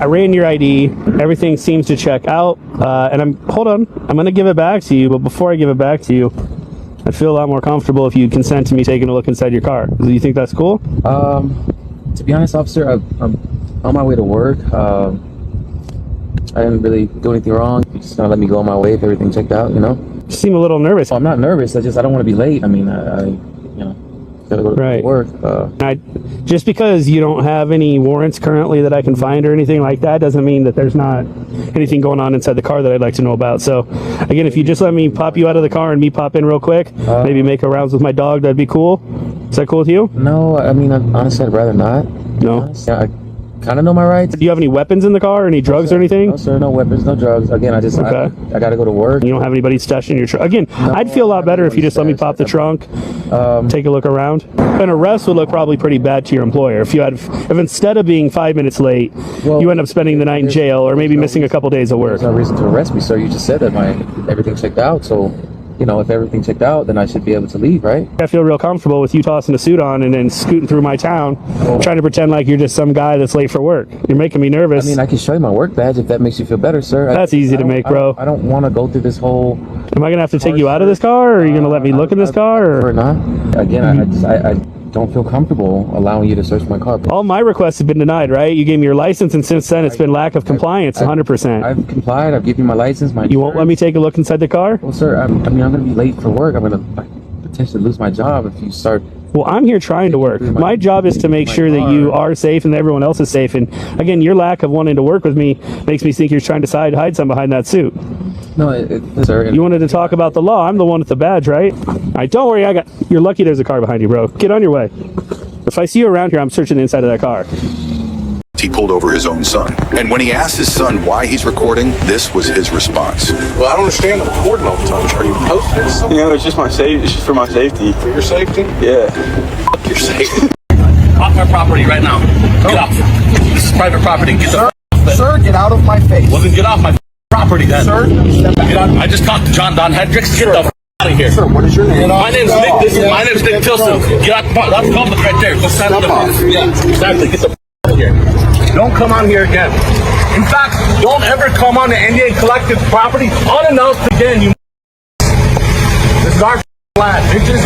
I ran your ID. Everything seems to check out. And hold on. I'm going to give it back to you. But before I give it back to you, I feel a lot more comfortable if you consent to me taking a look inside your car. Do you think that's cool? To be honest, officer, I'm on my way to work. I didn't really do anything wrong. You just gonna let me go on my way if everything checked out, you know? You seem a little nervous. I'm not nervous. I don't want to be late. I mean, I gotta go to work. Just because you don't have any warrants currently that I can find or anything like that doesn't mean that there's not anything going on inside the car that I'd like to know about. So again, if you just let me pop you out of the car and me pop in real quick, maybe make a rounds with my dog, that'd be cool. Is that cool with you? No, I mean, honestly, I'd rather not. No? Yeah, I kind of know my rights. Do you have any weapons in the car? Any drugs or anything? No, sir, no weapons, no drugs. Again, I gotta go to work. You don't have anybody stashed in your trunk? Again, no, I'd feel a lot better if you just let me pop the trunk, take a look around. An arrest would look probably pretty bad to your employer if instead of being 5 minutes late, you end up spending the night in jail or maybe missing a couple days of work. There's no reason to arrest me, sir. You just said that everything checked out, so you know, if everything checked out, then I should be able to leave, right? I feel real comfortable with you tossing a suit on and then scooting through my town, trying to pretend like you're just some guy that's late for work. You're making me nervous. I mean, I can show you my work badge if that makes you feel better, sir. That's easy to make, bro. I don't want to go through this whole... Am I going to have to take you out of this car, or are you going to let me look in this car? Or not. Again, I don't feel comfortable allowing you to search my car. All my requests have been denied, right? You gave me your license, and since then it's been lack of compliance, 100%. I've complied. I've given you my license. You won't let me take a look inside the car? Well, sir, I'm going to be late for work. I'm going to potentially lose my job if you start... Well, I'm here trying to work. My job is to make sure that you are safe and that everyone else is safe. And again, your lack of wanting to work with me makes me think you're trying to hide something behind that suit. No, sir. You wanted to talk about the law. I'm the one with the badge, right? All right, don't worry. You're lucky there's a car behind you, bro. Get on your way. If I see you around here, I'm searching the inside of that car. He pulled over his own son. And when he asked his son why he's recording, this was his response. Well, I don't understand the recording all the time. Are you posting something? You know, it's just my safety. It's just for my safety. For your safety? Yeah. Fuck your safety. Off my property right now. Get off. This is private property. Get the Sir, get out of my face. Well, then get off my property then. Sir, get out. I just talked to John Don Hendricks. Get the out of here. Sir, what is your name? My name's Nick. My name's Nick Tilson. Get out. That's the public right there. Go stand up. Yeah, exactly. Get the out of here. Don't come on here again. In fact, don't ever come on the Indian Collective property unannounced again. You. This is our land, bitches.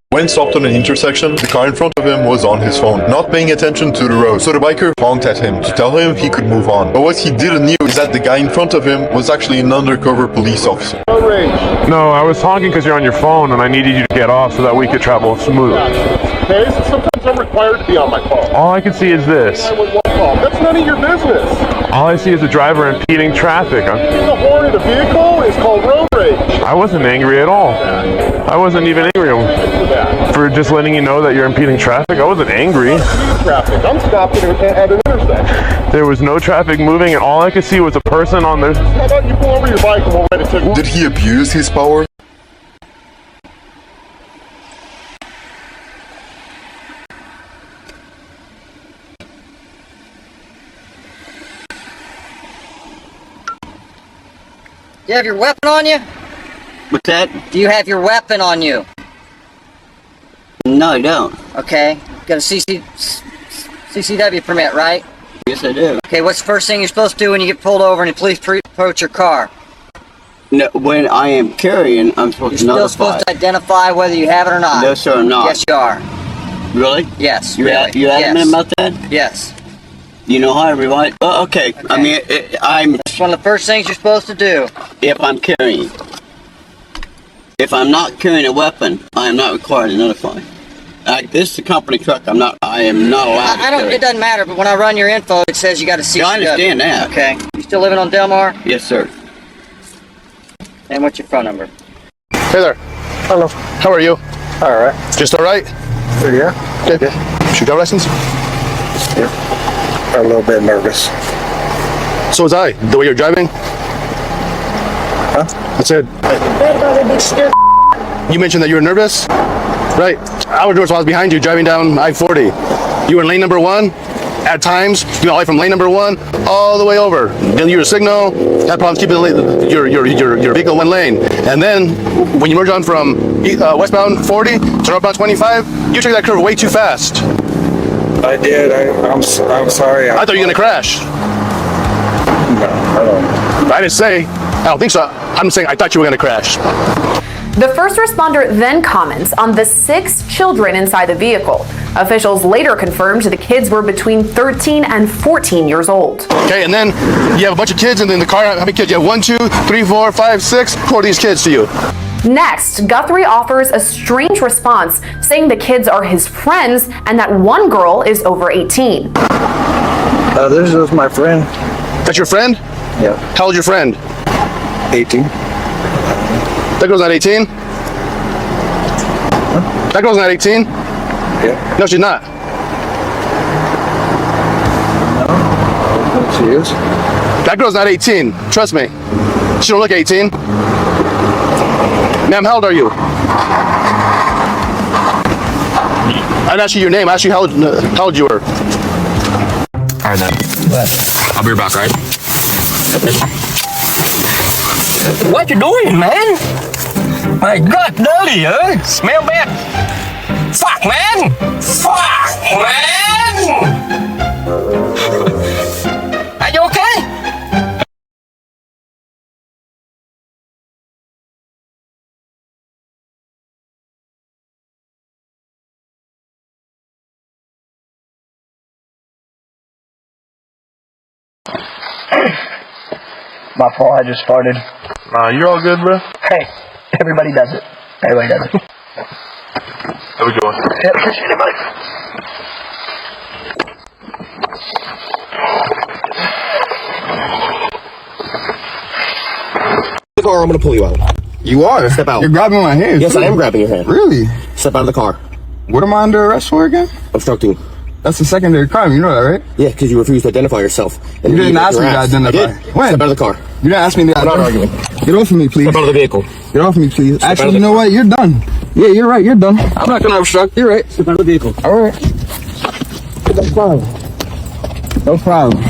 When stopped on an intersection, the car in front of him was on his phone, not paying attention to the road, so the biker honked at him to tell him he could move on. But what he didn't know is that the guy in front of him was actually an undercover police officer. No, I was honking because you're on your phone and I needed you to get off so that we could travel smooth. Okay, so sometimes I'm required to be on my phone. All I can see is this. That's none of your business. All I see is a driver impeding traffic. The horn in a vehicle is called road rage. I wasn't angry at all. I wasn't even angry for just letting you know that you're impeding traffic. I wasn't angry. Traffic. I'm stopping at an intersection. There was no traffic moving and all I could see was a person on there. How about you pull over your bike and we'll ready to... Did he abuse his power? Do you have your weapon on you? What's that? Do you have your weapon on you? No, I don't. Okay. Got a CCW permit, right? Yes, I do. Okay, what's the first thing you're supposed to do when you get pulled over and the police approach your car? No, when I am carrying, I'm supposed to notify. You're still supposed to identify whether you have it or not. No, sir, I'm not. Yes, you are. Really? Yes, You adamant about that? Yes. You know how everybody... Oh, okay. I mean, That's one of the first things you're supposed to do. If I'm carrying. If I'm not carrying a weapon, I am not required to notify. This is a company truck. I am not allowed to carry. It doesn't matter, but when I run your info, it says you got a CCW. Yeah, I understand that. Okay. You still living on Delmar? Yes, sir. And what's your phone number? Hey there. Hello. How are you? All right. Just all right? Yeah. Good. Your driver's license? Yeah. A little bit nervous. So was I. The way you're driving? Huh? I said. You mentioned that you were nervous? Right. I was nervous while I was behind you driving down I-40. You were in lane number 1. At times, you went all the way from lane number 1 all the way over. Then you were signal, had problems keeping your vehicle in one lane. And then when you merge on from westbound 40 to northbound 25, you took that curve way too fast. I did. I'm sorry. I thought you were gonna crash. No, I don't. I didn't say. I don't think so. I'm saying I thought you were gonna crash. The first responder then comments on the 6 children inside the vehicle. Officials later confirmed the kids were between 13 and 14 years old. Okay, and then you have a bunch of kids, and then the car, how many kids? You have 1, 2, 3, 4, 5, 6. Who are these kids to you? Next, Guthrie offers a strange response, saying the kids are his friends and that one girl is over 18. This is my friend. That's your friend? Yeah. How old's your friend? 18. That girl's not 18? That girl's not 18? Yeah. No, she's not. No. She is. That girl's not 18. Trust me. She don't look 18. Ma'am, how old are you? I didn't ask you your name. I asked you how old you were. All right, then. I'll be back, right? What you doing, man? My God, dirty, huh? Smell bad. Fuck, man! Fuck, man! Are you okay? My fault, I just farted. You're all good, bro. Hey, everybody does it. Everybody does it. How we going? Yeah, appreciate it, buddy. The car, I'm gonna pull you out. You are? Step out. You're grabbing my hand. Yes, I am grabbing your hand. Really? Step out of the car. What am I under arrest for again? Obstructing. That's a secondary crime, you know that, right? Yeah, because you refused to identify yourself. And You didn't ask me to identify. I did. When? Step out of the car. You didn't ask me to I'm not arguing. Get off of me, please. Step out of the vehicle. Get off of me, please. Step Actually, you know what? You're done. Yeah, you're right. You're done. I'm not gonna obstruct. You're right. Step out of the vehicle. All right. No problem. No problem.